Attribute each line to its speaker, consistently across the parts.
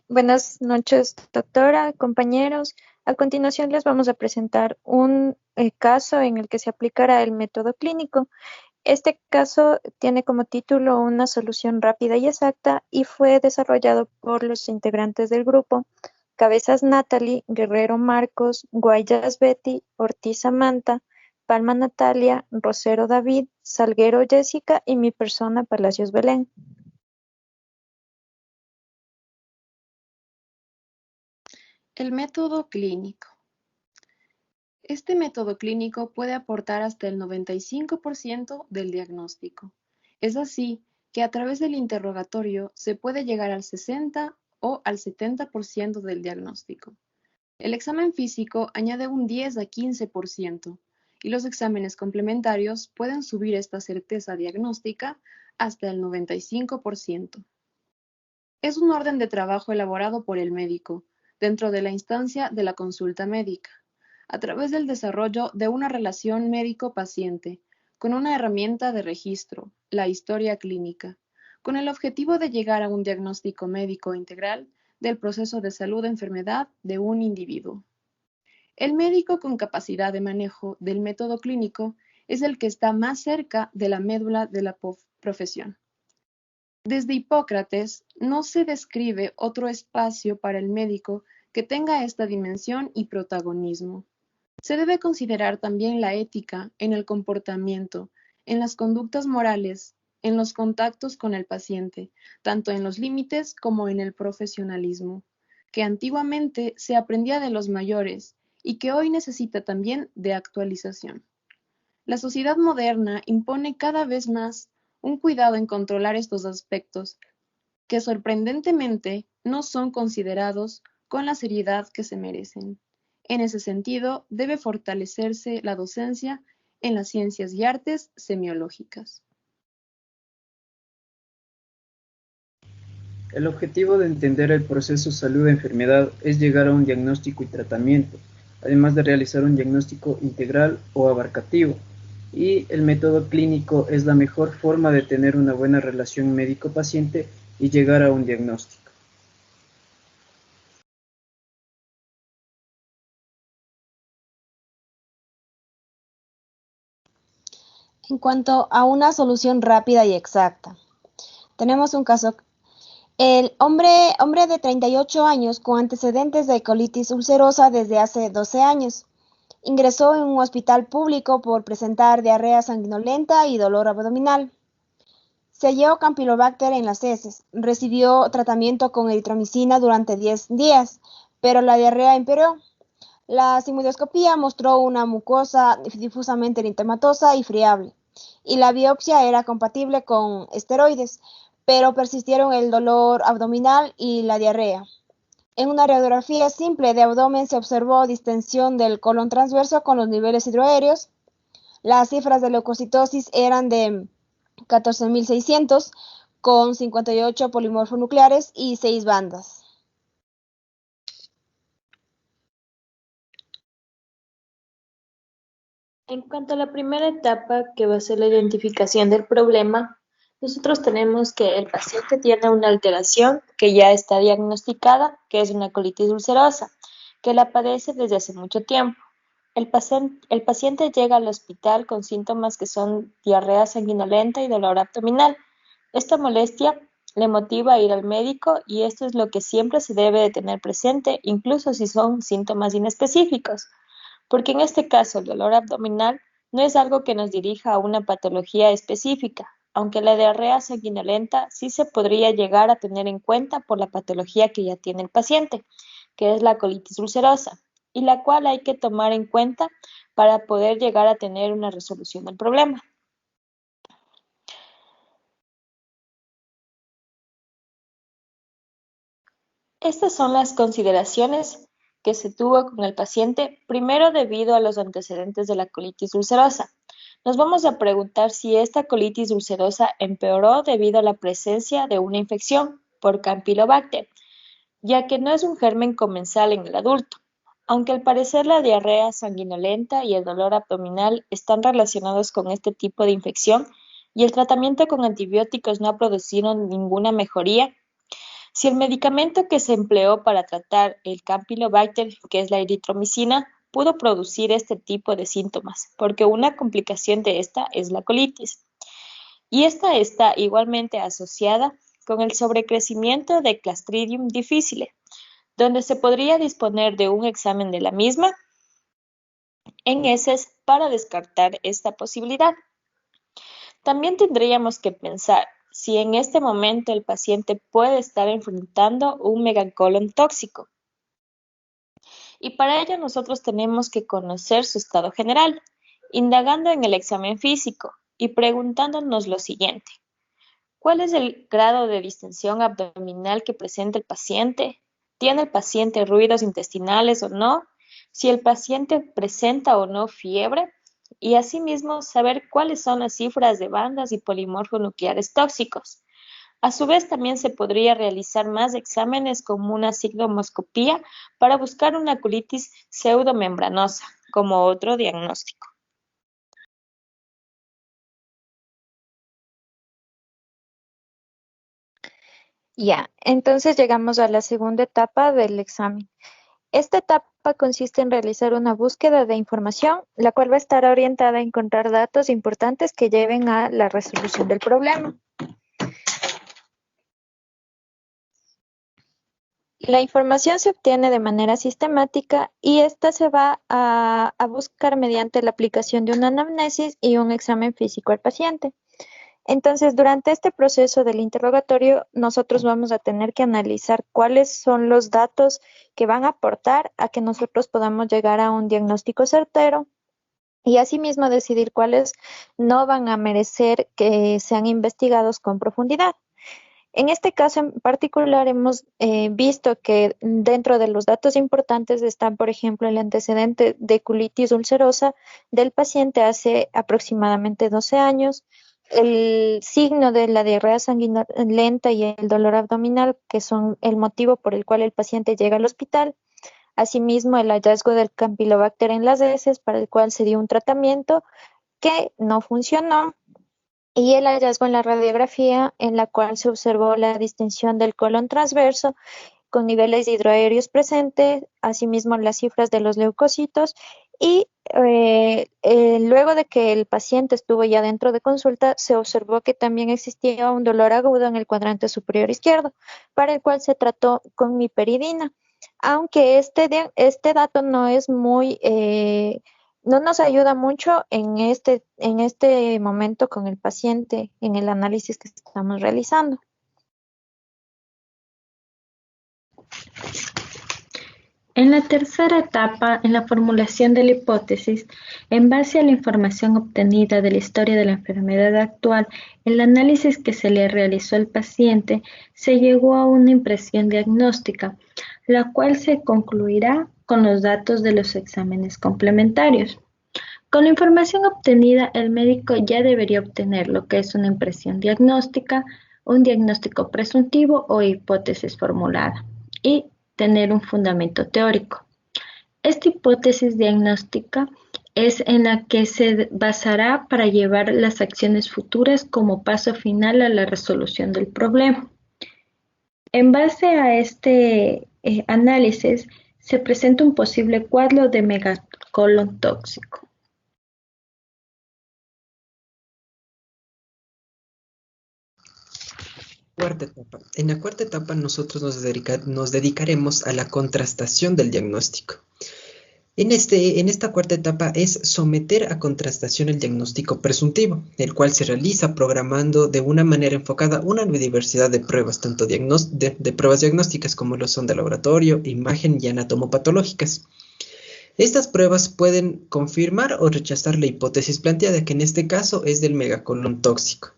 Speaker 1: Buenas noches, doctora, compañeros. A continuación les vamos a presentar un caso en el que se aplicará el método clínico. Este caso tiene como título una solución rápida y exacta y fue desarrollado por los integrantes del grupo: Cabezas Natalie, Guerrero Marcos, Guayas Betty, Ortiz Samantha, Palma Natalia, Rosero David, Salguero Jessica y mi persona Palacios Belén.
Speaker 2: El método clínico. Este método clínico puede aportar hasta el 95% del diagnóstico. Es así que a través del interrogatorio se puede llegar al 60 o al 70% del diagnóstico. El examen físico añade un 10 a 15% y los exámenes complementarios pueden subir esta certeza diagnóstica hasta el 95%. Es un orden de trabajo elaborado por el médico, dentro de la instancia de la consulta médica, a través del desarrollo de una relación médico-paciente, con una herramienta de registro, la historia clínica, con el objetivo de llegar a un diagnóstico médico integral del proceso de salud-enfermedad de un individuo. El médico con capacidad de manejo del método clínico es el que está más cerca de la médula de la profesión. Desde Hipócrates no se describe otro espacio para el médico que tenga esta dimensión y protagonismo. Se debe considerar también la ética en el comportamiento, en las conductas morales, en los contactos con el paciente, tanto en los límites como en el profesionalismo, que antiguamente se aprendía de los mayores y que hoy necesita también de actualización. La sociedad moderna impone cada vez más un cuidado en controlar estos aspectos que sorprendentemente no son considerados con la seriedad que se merecen. En ese sentido, debe fortalecerse la docencia en las ciencias y artes semiológicas.
Speaker 3: El objetivo de entender el proceso salud-enfermedad es llegar a un diagnóstico y tratamiento, además de realizar un diagnóstico integral o abarcativo. Y el método clínico es la mejor forma de tener una buena relación médico-paciente y llegar a un diagnóstico.
Speaker 4: En cuanto a una solución rápida y exacta, tenemos un caso. El hombre de 38 años con antecedentes de colitis ulcerosa desde hace 12 años. Ingresó en un hospital público por presentar diarrea sanguinolenta y dolor abdominal. Se halló Campylobacter en las heces. Recibió tratamiento con eritromicina durante 10 días, pero la diarrea empeoró. La sigmoidoscopía mostró una mucosa difusamente eritematosa y friable, y la biopsia era compatible con esteroides, pero persistieron el dolor abdominal y la diarrea. En una radiografía simple de abdomen se observó distensión del colon transverso con los niveles hidroaéreos. Las cifras de leucocitosis eran de 14.600 con 58 polimorfonucleares y 6 bandas.
Speaker 1: En cuanto a la primera etapa, que va a ser la identificación del problema, nosotros tenemos que el paciente tiene una alteración que ya está diagnosticada, que es una colitis ulcerosa, que la padece desde hace mucho tiempo. El paciente llega al hospital con síntomas que son diarrea sanguinolenta y dolor abdominal. Esta molestia le motiva a ir al médico y esto es lo que siempre se debe de tener presente, incluso si son síntomas inespecíficos, porque en este caso el dolor abdominal no es algo que nos dirija a una patología específica, aunque la diarrea sanguinolenta sí se podría llegar a tener en cuenta por la patología que ya tiene el paciente, que es la colitis ulcerosa, y la cual hay que tomar en cuenta para poder llegar a tener una resolución del problema. Estas son las consideraciones que se tuvo con el paciente, primero debido a los antecedentes de la colitis ulcerosa. Nos vamos a preguntar si esta colitis ulcerosa empeoró debido a la presencia de una infección por Campylobacter, ya que no es un germen comensal en el adulto. Aunque al parecer la diarrea sanguinolenta y el dolor abdominal están relacionados con este tipo de infección y el tratamiento con antibióticos no ha producido ninguna mejoría, Si el medicamento que se empleó para tratar el Campylobacter, que es la eritromicina, pudo producir este tipo de síntomas, porque una complicación de esta es la colitis. Y esta está igualmente asociada con el sobrecrecimiento de Clostridium difficile, donde se podría disponer de un examen de la misma en heces para descartar esta posibilidad. También tendríamos que pensar si en este momento el paciente puede estar enfrentando un megacolon tóxico. Y para ello nosotros tenemos que conocer su estado general, indagando en el examen físico y preguntándonos lo siguiente. ¿Cuál es el grado de distensión abdominal que presenta el paciente? ¿Tiene el paciente ruidos intestinales o no? Si el paciente presenta o no fiebre. Y asimismo saber cuáles son las cifras de bandas y polimorfonucleares tóxicos. A su vez también se podría realizar más exámenes como una sigmoidoscopía para buscar una colitis pseudomembranosa como otro diagnóstico.
Speaker 4: Ya, entonces llegamos a la segunda etapa del examen. Esta etapa consiste en realizar una búsqueda de información, la cual va a estar orientada a encontrar datos importantes que lleven a la resolución del problema. La información se obtiene de manera sistemática y esta se va a buscar mediante la aplicación de una anamnesis y un examen físico al paciente. Entonces, durante este proceso del interrogatorio, nosotros vamos a tener que analizar cuáles son los datos que van a aportar a que nosotros podamos llegar a un diagnóstico certero y asimismo decidir cuáles no van a merecer que sean investigados con profundidad. En este caso en particular hemos visto que dentro de los datos importantes están, por ejemplo, el antecedente de colitis ulcerosa del paciente hace aproximadamente 12 años, el signo de la diarrea sanguinolenta y el dolor abdominal, que son el motivo por el cual el paciente llega al hospital. Asimismo, el hallazgo del Campylobacter en las heces, para el cual se dio un tratamiento que no funcionó. Y el hallazgo en la radiografía, en la cual se observó la distensión del colon transverso con niveles hidroaéreos presentes, asimismo las cifras de los leucocitos y luego de que el paciente estuvo ya dentro de consulta, se observó que también existía un dolor agudo en el cuadrante superior izquierdo, para el cual se trató con miperidina, aunque este dato no es muy... no nos ayuda mucho en este momento con el paciente en el análisis que estamos realizando.
Speaker 5: En la tercera etapa, en la formulación de la hipótesis, en base a la información obtenida de la historia de la enfermedad actual, el análisis que se le realizó al paciente, se llegó a una impresión diagnóstica, la cual se concluirá con los datos de los exámenes complementarios. Con la información obtenida, el médico ya debería obtener lo que es una impresión diagnóstica, un diagnóstico presuntivo o hipótesis formulada y tener un fundamento teórico. Esta hipótesis diagnóstica es en la que se basará para llevar las acciones futuras como paso final a la resolución del problema. En base a este análisis, se presenta un posible cuadro de megacolon tóxico.
Speaker 6: Cuarta etapa. En la cuarta etapa nosotros nos dedicaremos a la contrastación del diagnóstico. En esta cuarta etapa es someter a contrastación el diagnóstico presuntivo, el cual se realiza programando de una manera enfocada una diversidad de pruebas, tanto de pruebas diagnósticas como lo son de laboratorio, imagen y anatomopatológicas. Estas pruebas pueden confirmar o rechazar la hipótesis planteada, que en este caso es del megacolon tóxico.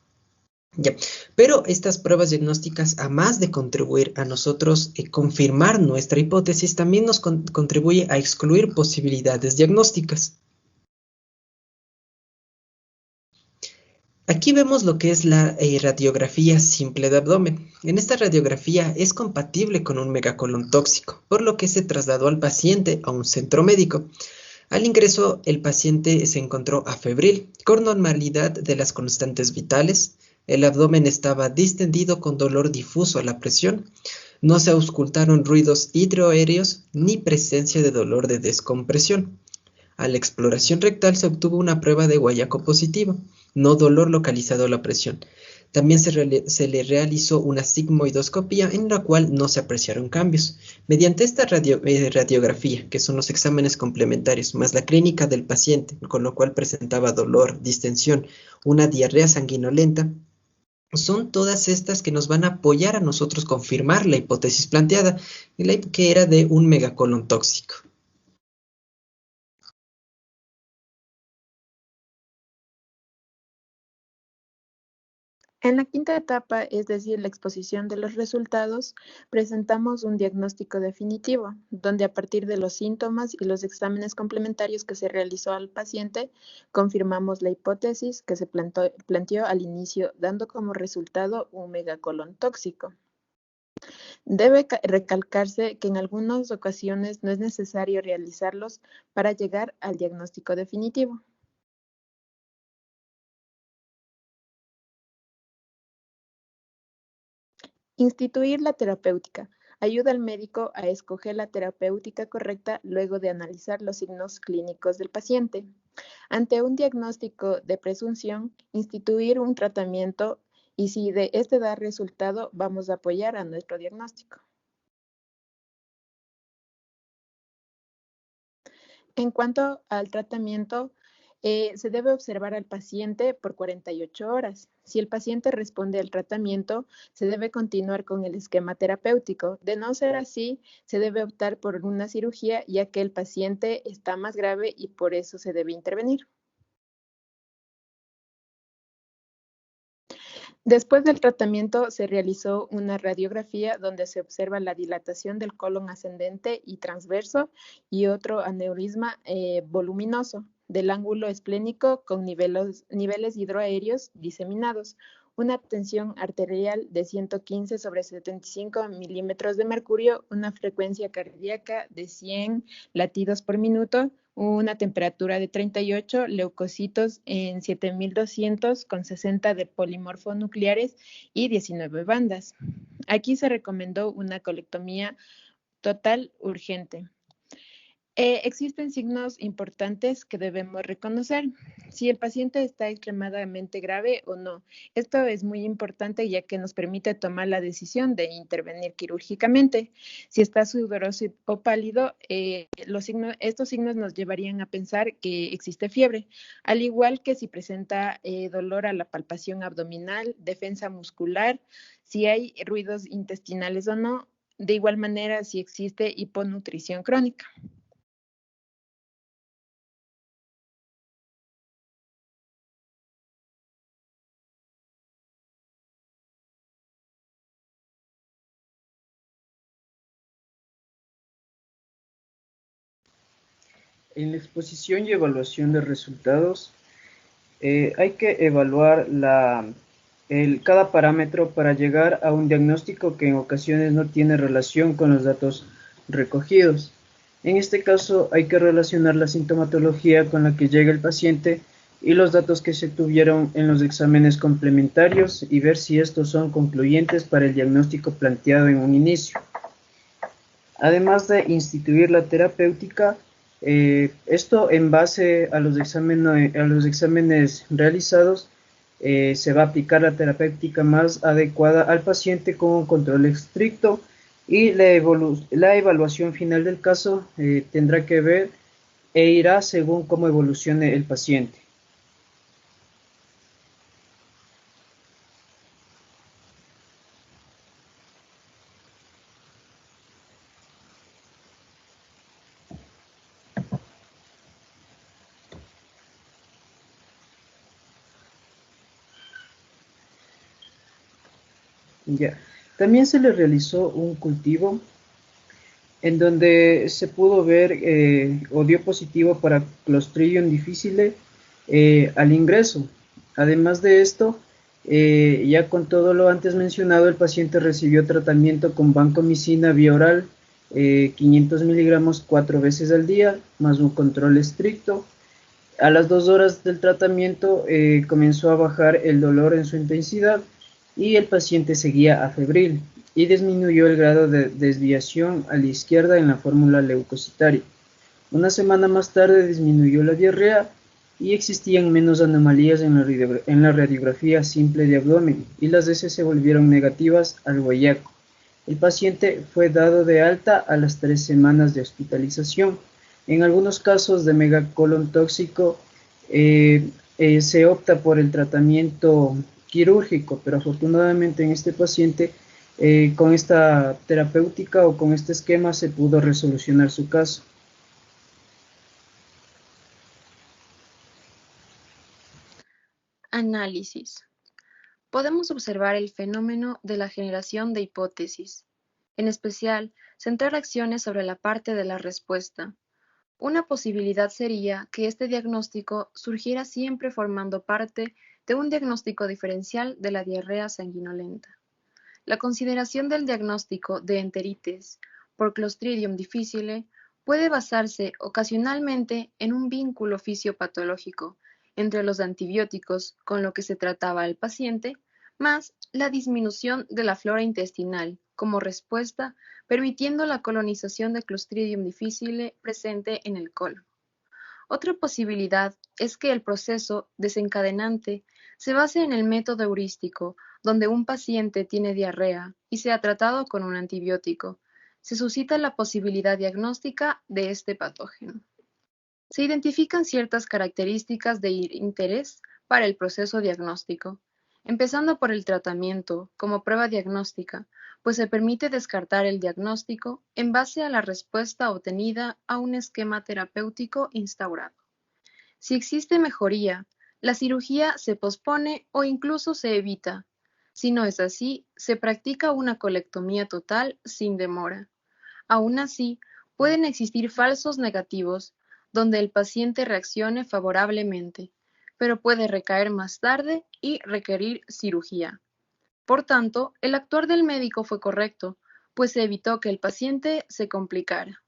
Speaker 6: Ya. Pero estas pruebas diagnósticas, además de contribuir a nosotros confirmar nuestra hipótesis, también nos contribuye a excluir posibilidades diagnósticas. Aquí vemos lo que es la radiografía simple de abdomen. En esta radiografía es compatible con un megacolon tóxico, por lo que se trasladó al paciente a un centro médico. Al ingreso, el paciente se encontró afebril, con normalidad de las constantes vitales. El abdomen estaba distendido con dolor difuso a la presión. No se auscultaron ruidos hidroaéreos ni presencia de dolor de descompresión. A la exploración rectal se obtuvo una prueba de guayaco positivo, no dolor localizado a la presión. También se le realizó una sigmoidoscopía en la cual no se apreciaron cambios. Mediante esta radiografía, que son los exámenes complementarios, más la clínica del paciente, con lo cual presentaba dolor, distensión, una diarrea sanguinolenta, son todas estas que nos van a apoyar a nosotros confirmar la hipótesis planteada, que era de un megacolon tóxico.
Speaker 2: En la quinta etapa, es decir, la exposición de los resultados, presentamos un diagnóstico definitivo, donde a partir de los síntomas y los exámenes complementarios que se realizó al paciente, confirmamos la hipótesis que se planteó al inicio, dando como resultado un megacolon tóxico. Debe recalcarse que en algunas ocasiones no es necesario realizarlos para llegar al diagnóstico definitivo. Instituir la terapéutica. Ayuda al médico a escoger la terapéutica correcta luego de analizar los signos clínicos del paciente. Ante un diagnóstico de presunción, instituir un tratamiento y si de este da resultado, vamos a apoyar a nuestro diagnóstico. En cuanto al tratamiento, se debe observar al paciente por 48 horas. Si el paciente responde al tratamiento, se debe continuar con el esquema terapéutico. De no ser así, se debe optar por una cirugía, ya que el paciente está más grave y por eso se debe intervenir. Después del tratamiento se realizó una radiografía donde se observa la dilatación del colon ascendente y transverso y otro aneurisma voluminoso del ángulo esplénico con niveles hidroaéreos diseminados, una tensión arterial de 115/75 milímetros de mercurio, una frecuencia cardíaca de 100 latidos por minuto, una temperatura de 38, leucocitos en 7200 con 60 de polimorfonucleares y 19 bandas. Aquí se recomendó una colectomía total urgente. Existen signos importantes que debemos reconocer. Si el paciente está extremadamente grave o no. Esto es muy importante ya que nos permite tomar la decisión de intervenir quirúrgicamente. Si está sudoroso o pálido, estos signos nos llevarían a pensar que existe fiebre, al igual que si presenta dolor a la palpación abdominal, defensa muscular, si hay ruidos intestinales o no. De igual manera, si existe hiponutrición crónica.
Speaker 3: En la exposición y evaluación de resultados, hay que evaluar cada parámetro para llegar a un diagnóstico que en ocasiones no tiene relación con los datos recogidos. En este caso, hay que relacionar la sintomatología con la que llega el paciente y los datos que se tuvieron en los exámenes complementarios y ver si estos son concluyentes para el diagnóstico planteado en un inicio. Además de instituir la terapéutica, esto en base a los exámenes realizados, se va a aplicar la terapéutica más adecuada al paciente con un control estricto y la evaluación final del caso tendrá que ver e irá según cómo evolucione el paciente. Ya. También se le realizó un cultivo en donde se pudo ver o dio positivo para Clostridium difficile al ingreso. Además de esto, ya con todo lo antes mencionado, el paciente recibió tratamiento con vancomicina vía oral, 500 miligramos 4 veces al día, más un control estricto. A las 2 horas del tratamiento comenzó a bajar el dolor en su intensidad y el paciente seguía afebril. y disminuyó el grado de desviación a la izquierda en la fórmula leucocitaria. Una semana más tarde disminuyó la diarrea y existían menos anomalías en la radiografía simple de abdomen y las heces se volvieron negativas al guayaco. El paciente fue dado de alta a las 3 semanas de hospitalización. En algunos casos de megacolon tóxico se opta por el tratamiento quirúrgico, pero afortunadamente en este paciente con esta terapéutica o con este esquema se pudo resolucionar su caso.
Speaker 2: Análisis. Podemos observar el fenómeno de la generación de hipótesis, en especial centrar acciones sobre la parte de la respuesta. Una posibilidad sería que este diagnóstico surgiera siempre formando parte de un diagnóstico diferencial de la diarrea sanguinolenta. La consideración del diagnóstico de enteritis por Clostridium difficile puede basarse ocasionalmente en un vínculo fisiopatológico entre los antibióticos con lo que se trataba al paciente, más la disminución de la flora intestinal como respuesta, permitiendo la colonización de Clostridium difficile presente en el colon. Otra posibilidad es que el proceso desencadenante se base en el método heurístico, donde un paciente tiene diarrea y se ha tratado con un antibiótico. Se suscita la posibilidad diagnóstica de este patógeno. Se identifican ciertas características de interés para el proceso diagnóstico, empezando por el tratamiento como prueba diagnóstica, pues se permite descartar el diagnóstico en base a la respuesta obtenida a un esquema terapéutico instaurado. Si existe mejoría, la cirugía se pospone o incluso se evita. Si no es así, se practica una colectomía total sin demora. Aún así, pueden existir falsos negativos donde el paciente reaccione favorablemente, pero puede recaer más tarde y requerir cirugía. Por tanto, el actuar del médico fue correcto, pues se evitó que el paciente se complicara.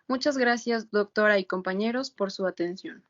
Speaker 2: Muchas gracias, doctora y compañeros, por su atención.